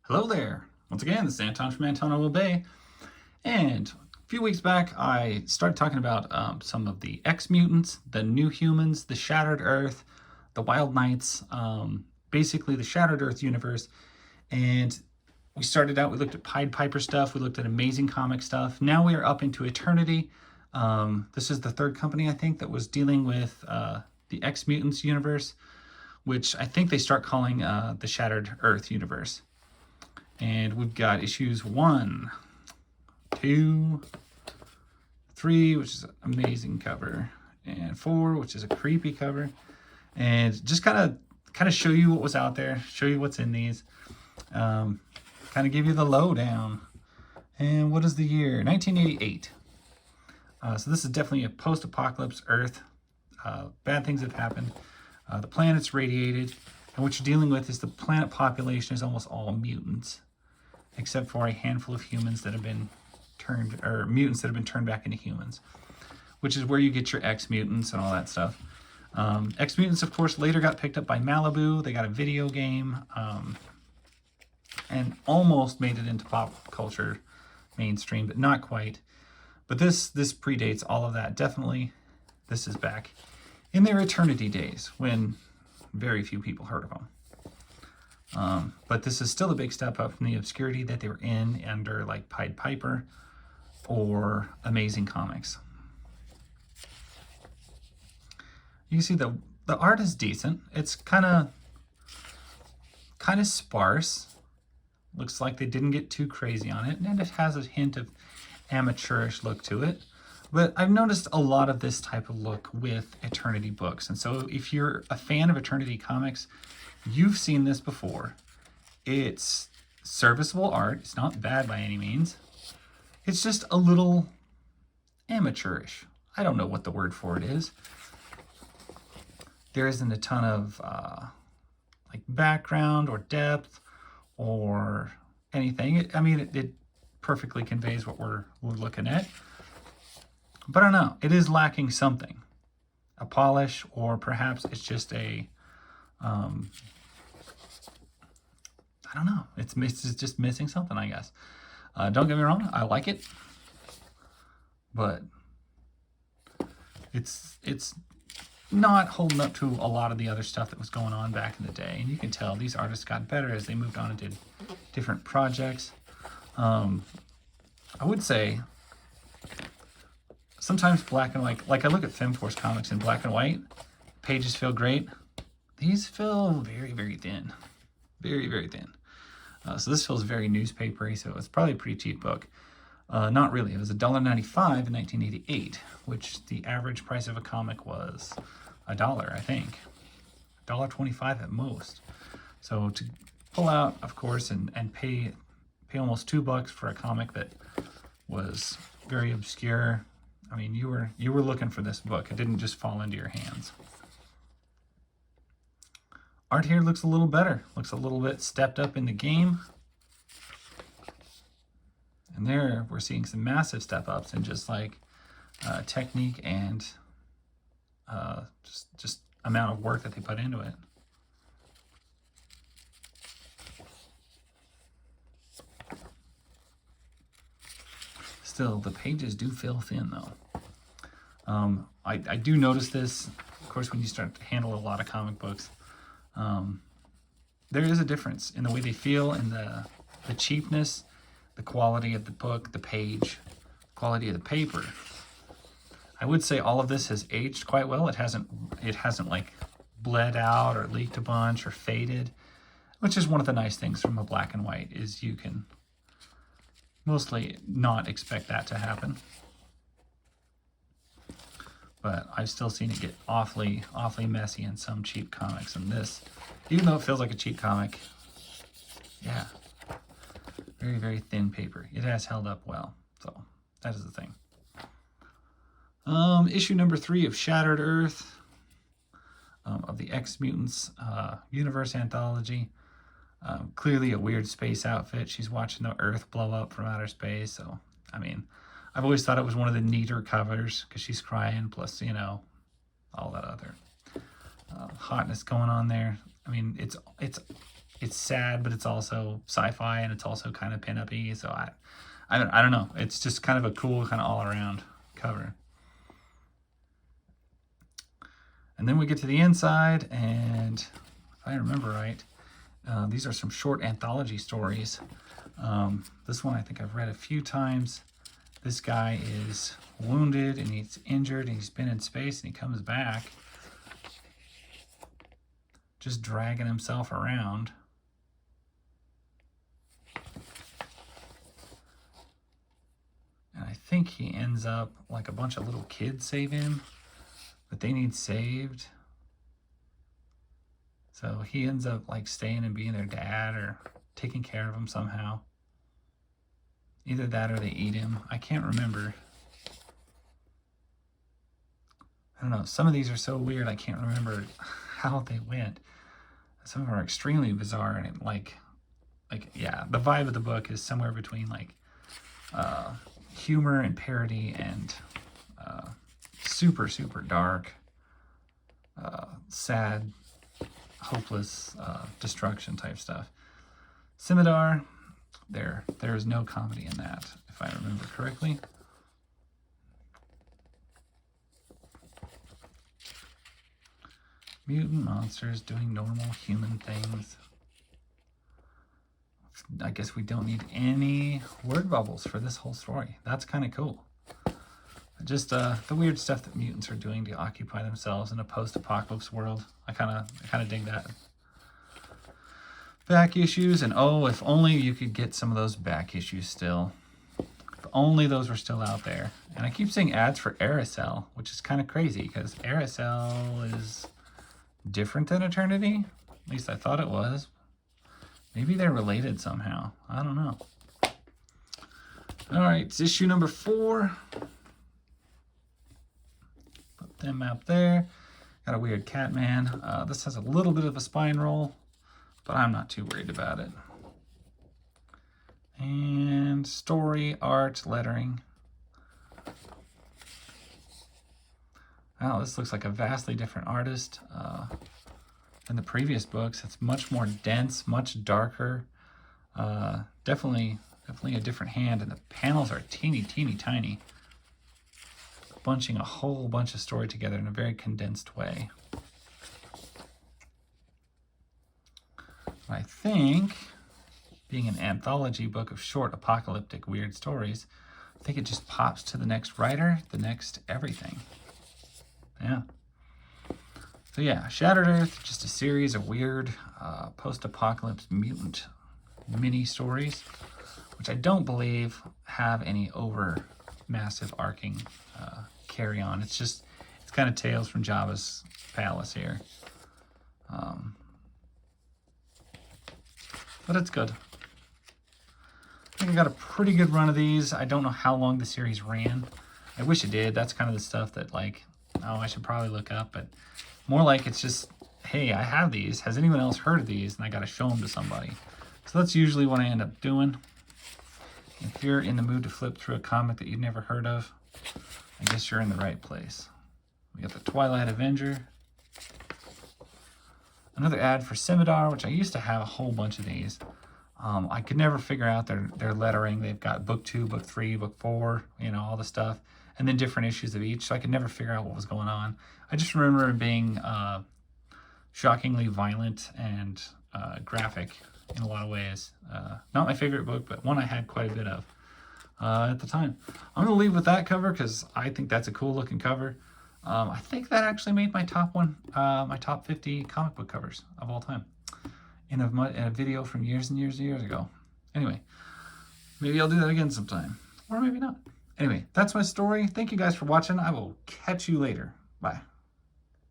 Hello there. Once again, this is Anton from Anton Bay. And a few weeks back, I started talking about some of the Ex-mutants, the New Humans, the Shattered Earth, the Wild Knights, basically the Shattered Earth universe. And we started out, we looked at Pied Piper stuff, we looked at Amazing Comic stuff. Now we are up into Eternity. This is the third company, I think, that was dealing with the Ex-mutants universe, which I think they start calling the Shattered Earth universe. And we've got issues 1, 2, 3, which is an amazing cover, and 4, which is a creepy cover. And just kind of show you what was out there, show you what's in these, kind of give you the lowdown. And what is the year? 1988. So this is definitely a post-apocalypse Earth. Bad things have happened. The planet's radiated. And what you're dealing with is the planet population is almost all mutants, except for a handful of humans that have been turned, or mutants that have been turned back into humans, which is where you get your Ex-mutants and all that stuff. Ex-mutants, of course, later got picked up by Malibu. They got a video game, and almost made it into pop culture mainstream, but not quite. But this predates all of that. Definitely, this is back in their Eternity days when very few people heard of them. But this is still a big step up from the obscurity that they were in under like Pied Piper or Amazing Comics. You can see the art is decent. It's kind of sparse. Looks like they didn't get too crazy on it, and it has a hint of amateurish look to it. But I've noticed a lot of this type of look with Eternity books. And so if you're a fan of Eternity comics, you've seen this before. It's serviceable art. It's not bad by any means. It's just a little amateurish. I don't know what the word for it is. There isn't a ton of like background or depth or anything. It perfectly conveys what we're looking at. But I don't know, it is lacking something. A polish, or perhaps it's just a, I don't know. It's just missing something, I guess. Don't get me wrong, I like it. But it's not holding up to a lot of the other stuff that was going on back in the day. And you can tell these artists got better as they moved on and did different projects. I would say, sometimes black and white, like I look at FemForce comics in black and white, pages feel great. These feel very, very thin. Very, very thin. So this feels very newspapery, so it's probably a pretty cheap book. Not really. It was $1.95 in 1988, which the average price of a comic was $1, I think. $1.25 at most. So to pull out, of course, and pay almost $2 for a comic that was very obscure, I mean, you were looking for this book. It didn't just fall into your hands. Art here looks a little better. Looks a little bit stepped up in the game. And there we're seeing some massive step ups in just like technique and just amount of work that they put into it. Still, the pages do feel thin though. I do notice this, of course, when you start to handle a lot of comic books. There is a difference in the way they feel, and the cheapness, the quality of the book, the page, quality of the paper. I would say all of this has aged quite well. It hasn't like bled out or leaked a bunch or faded, which is one of the nice things from a black and white, is you can mostly not expect that to happen. But I've still seen it get awfully messy in some cheap comics. And this, even though it feels like a cheap comic, yeah, very, very thin paper. It has held up well. So that is the thing. Issue number 3 of Shattered Earth, of the Ex-mutants universe anthology. Clearly a weird space outfit. She's watching the Earth blow up from outer space. So, I mean, I've always thought it was one of the neater covers because she's crying, plus, you know, all that other hotness going on there. I mean, it's it's sad, but it's also sci-fi, and it's also kind of pin-up-y. So I don't know. It's just kind of a cool kind of all-around cover. And then we get to the inside, and if I remember right, these are some short anthology stories. This one I think I've read a few times. This guy is wounded and he's injured and he's been in space, and he comes back just dragging himself around. And I think he ends up like a bunch of little kids save him, but they need saved. So he ends up like staying and being their dad or taking care of him somehow. Either that or they eat him. I can't remember. I don't know. Some of these are so weird I can't remember how they went. Some of them are extremely bizarre, and yeah, the vibe of the book is somewhere between like humor and parody and super, super dark, sad, hopeless destruction type stuff. Scimitar, there is no comedy in that, if I remember correctly. Mutant monsters doing normal human things. I guess we don't need any word bubbles for this whole story. That's kind of cool. Just the weird stuff that mutants are doing to occupy themselves in a post-apocalypse world. I kind of dig that. Back issues, and oh, if only you could get some of those back issues still. If only those were still out there. And I keep seeing ads for Aerosol, which is kind of crazy because Aerosol is different than Eternity. At least I thought it was. Maybe they're related somehow. I don't know. All right, it's issue number 4. Put them up there. Got a weird Catman. This has a little bit of a spine roll, but I'm not too worried about it. And story, art, lettering. Wow, this looks like a vastly different artist than the previous books. It's much more dense, much darker. Definitely a different hand, and the panels are teeny, teeny, tiny. Bunching a whole bunch of story together in a very condensed way. I think, being an anthology book of short, apocalyptic, weird stories, I think it just pops to the next writer, the next everything. Yeah. So yeah, Shattered Earth, just a series of weird post-apocalypse mutant mini-stories, which I don't believe have any massive arcing carry-on. It's kind of Tales from Jabba's Palace here. But it's good. I think I got a pretty good run of these. I don't know how long the series ran. I wish it did. That's kind of the stuff that, like, oh, I should probably look up. But more like it's just, hey, I have these. Has anyone else heard of these? And I got to show them to somebody. So that's usually what I end up doing. If you're in the mood to flip through a comic that you've never heard of, I guess you're in the right place. We got the Twilight Avenger. Another ad for Scimitar, which I used to have a whole bunch of these. I could never figure out their lettering. They've got book 2, book 3, book 4, you know, all the stuff. And then different issues of each, so I could never figure out what was going on. I just remember it being shockingly violent and graphic in a lot of ways. Not my favorite book, but one I had quite a bit of at the time. I'm going to leave with that cover because I think that's a cool looking cover. I think that actually made my top 50 comic book covers of all time in a video from years and years and years ago. Anyway, maybe I'll do that again sometime, or maybe not. Anyway, that's my story. Thank you guys for watching. I will catch you later. Bye.